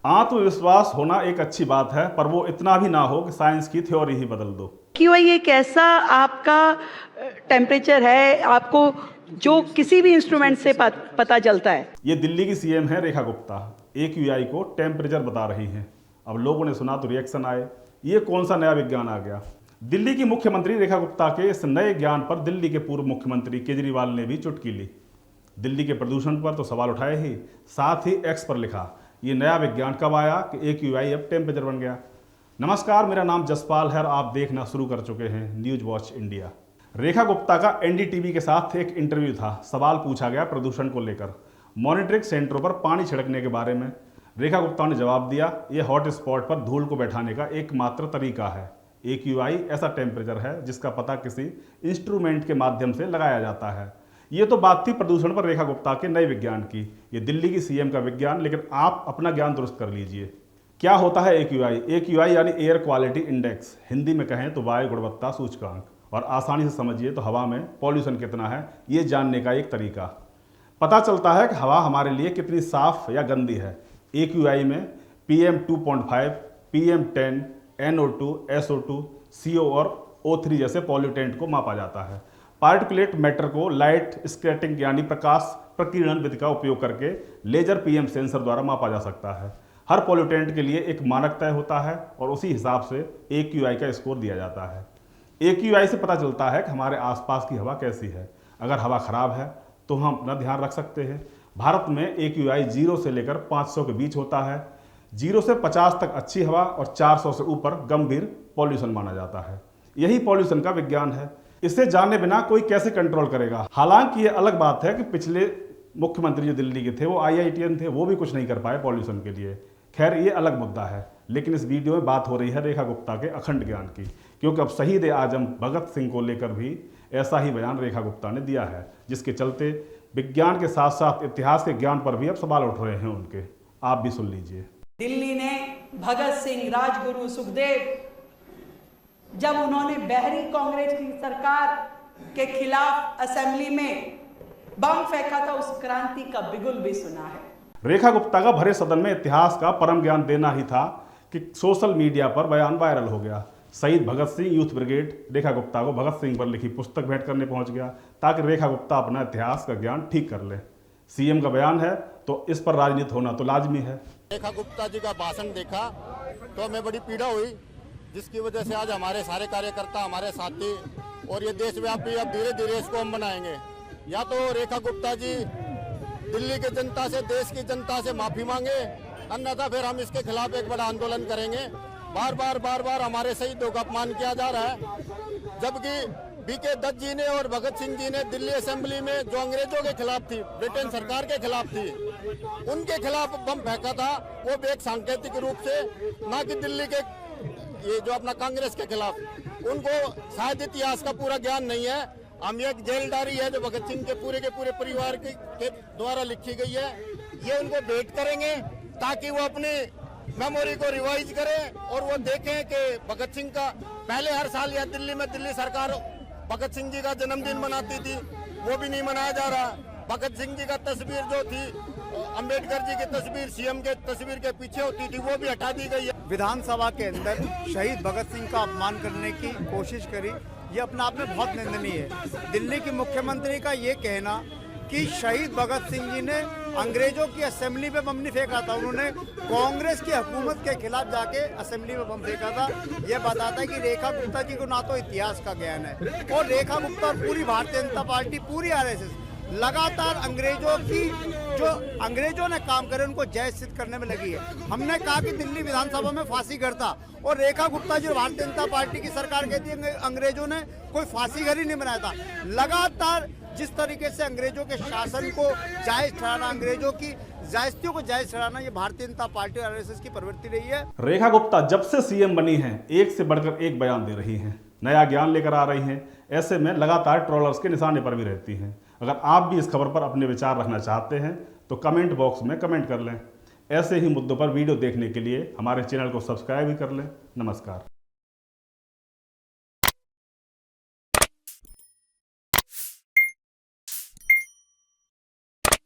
आत्मविश्वास होना एक अच्छी बात है, पर वो इतना भी ना हो कि साइंस की थ्योरी ही बदल दो। क्यों ये कैसा आपका टेम्परेचर है, आपको जो किसी भी इंस्ट्रूमेंट से पता चलता है? ये दिल्ली की सीएम है रेखा गुप्ता, AQI को टेम्परेचर बता रही हैं। अब लोगों ने सुना तो रिएक्शन आए, ये कौन सा नया विज्ञान आ गया। दिल्ली की मुख्यमंत्री रेखा गुप्ता के इस नए ज्ञान पर दिल्ली के पूर्व मुख्यमंत्री केजरीवाल ने भी चुटकी ली। दिल्ली के प्रदूषण पर तो सवाल उठाए ही, साथ ही एक्स पर लिखा, ये नया विज्ञान कब आया कि AQI अब टेम्परेचर बन गया। नमस्कार, मेरा नाम जसपाल है और आप देखना शुरू कर चुके हैं news watch India. Rekha Gupta का NDTV के साथ एक इंटरव्यू था। सवाल पूछा गया प्रदूषण को लेकर, मॉनिटरिंग सेंटरों पर पानी छिड़कने के बारे में। रेखा गुप्ता ने जवाब दिया, यह हॉट स्पॉट पर धूल को बैठाने का एकमात्र तरीका है। AQI ऐसा टेम्परेचर है जिसका पता किसी इंस्ट्रूमेंट के माध्यम से लगाया जाता है। ये तो बात थी प्रदूषण पर रेखा गुप्ता के नए विज्ञान की। ये दिल्ली की CM का विज्ञान, लेकिन आप अपना ज्ञान दुरुस्त कर लीजिए। क्या होता है AQI? AQI यानी एयर क्वालिटी इंडेक्स, हिंदी में कहें तो वायु गुणवत्ता सूचकांक, और आसानी से समझिए तो हवा में पॉल्यूशन कितना है ये जानने का एक तरीका। पता चलता है कि हवा हमारे लिए कितनी साफ या गंदी है। AQI में PM2.5, PM10, NO2, SO2, CO और O3 जैसे पॉल्यूटेंट को मापा जाता है। पार्टिकुलेट मैटर को लाइट स्कैटरिंग यानी प्रकाश प्रकीर्णन विधि का उपयोग करके लेजर PM सेंसर द्वारा मापा जा सकता है। हर पॉल्यूटेंट के लिए एक मानक तय होता है और उसी हिसाब से AQI का स्कोर दिया जाता है। AQI से पता चलता है कि हमारे आसपास की हवा कैसी है। अगर हवा खराब है तो हम अपना ध्यान रख सकते हैं। भारत में AQI 0 से लेकर 500 के बीच होता है। 0 से 50 तक अच्छी हवा और 400 से ऊपर गंभीर पॉल्यूशन माना जाता है। यही पॉल्यूशन का विज्ञान है। इसे जाने बिना कोई कैसे कंट्रोल करेगा। हालांकि ये अलग बात है कि पिछले मुख्यमंत्री जो दिल्ली के थे वो IITian थे, वो भी कुछ नहीं कर पाए पॉल्यूशन के लिए। खैर, ये अलग मुद्दा है, लेकिन इस वीडियो में बात हो रही है रेखा गुप्ता के अखंड ज्ञान की, क्योंकि अब शहीद आजम भगत सिंह को लेकर भी ऐसा ही बयान रेखा गुप्ता ने दिया है, जिसके चलते विज्ञान के साथ साथ इतिहास के ज्ञान पर भी अब सवाल उठ रहे हैं उनके। आप भी सुन लीजिए। दिल्ली ने भगत सिंह, राजगुरु, सुखदेव, जब उन्होंने बहरी कांग्रेस की सरकार के खिलाफ असेंबली में बम फेंका था, उस क्रांति का बिगुल भी सुना है। रेखा गुप्ता का भरे सदन में इतिहास का परम ज्ञान देना ही था कि सोशल मीडिया पर बयान वायरल हो गया। शहीद भगत सिंह यूथ ब्रिगेड रेखा गुप्ता को भगत सिंह पर लिखी पुस्तक भेंट करने पहुंच गया, ताकि रेखा गुप्ता अपना इतिहास का ज्ञान ठीक कर ले। CM का बयान है तो इस पर राजनीति होना तो लाजमी है। रेखा गुप्ता जी का भाषण देखा तो हमें बड़ी पीड़ा हुई, जिसकी वजह से आज हमारे सारे कार्यकर्ता, हमारे साथी और ये देशव्यापी अब धीरे धीरे इसको हम बनाएंगे। या तो रेखा गुप्ता जी दिल्ली की जनता से, देश की जनता से माफी मांगे, अन्यथा फिर हम इसके खिलाफ एक बड़ा आंदोलन करेंगे। बार बार हमारे शहीदों का अपमान किया जा रहा है, जबकि BK दत्त जी ने और भगत सिंह जी ने दिल्ली असेंबली में जो अंग्रेजों के खिलाफ थी, ब्रिटेन सरकार के खिलाफ थी, उनके खिलाफ बम फेंका था, वो भी एक सांकेतिक रूप से, ना कि दिल्ली के ये जो अपना कांग्रेस के खिलाफ। उनको शायद इतिहास का पूरा ज्ञान नहीं है। हम एक जेल डायरी है जो भगत सिंह के पूरे परिवार के द्वारा लिखी गई है, ये उनको भेंट करेंगे ताकि वो अपनी मेमोरी को रिवाइज करें और वो देखें कि भगत सिंह का पहले हर साल या दिल्ली में दिल्ली सरकार भगत सिंह जी का जन्मदिन मनाती थी, वो भी नहीं मनाया जा रहा। भगत सिंह जी का तस्वीर जो थी, अंबेडकर जी की तस्वीर CM के तस्वीर के पीछे होती थी, वो भी हटा दी गई है। विधानसभा के अंदर शहीद भगत सिंह का अपमान करने की कोशिश करी, ये अपने आप में बहुत निंदनीय है। दिल्ली की मुख्यमंत्री का ये कहना कि शहीद भगत सिंह जी ने अंग्रेजों की असेंबली में बम नहीं फेंका था, उन्होंने कांग्रेस की हुकूमत के खिलाफ जाके असेंबली में बम फेंका था, ये बताता है कि रेखा गुप्ता जी को ना तो इतिहास का ज्ञान है, और रेखा गुप्ता और पूरी भारतीय जनता पार्टी, पूरी RSS लगातार अंग्रेजों ने काम करे उनको जय सिद्ध करने में लगी है। हमने कहा कि दिल्ली विधानसभा में फांसी घर था, और रेखा गुप्ता जी भारतीय जनता पार्टी की सरकार कहती है अंग्रेजों ने कोई फांसी घर ही नहीं बनाया था। लगातार जिस तरीके से अंग्रेजों के शासन को जायज ठहराना, अंग्रेजों की जायजतियों को जायज ठहराना, ये भारतीय जनता पार्टी और RSS की प्रवृत्ति रही है। रेखा गुप्ता जब से CM बनी हैं, एक से बढ़कर एक बयान दे रही हैं, नया ज्ञान लेकर आ रही हैं। ऐसे में लगातार ट्रोलर्स के निशाने पर भी रहती हैं। अगर आप भी इस खबर पर अपने विचार रखना चाहते हैं तो कमेंट बॉक्स में कमेंट कर लें। ऐसे ही मुद्दों पर वीडियो देखने के लिए हमारे चैनल को सब्सक्राइब भी कर लें। नमस्कार।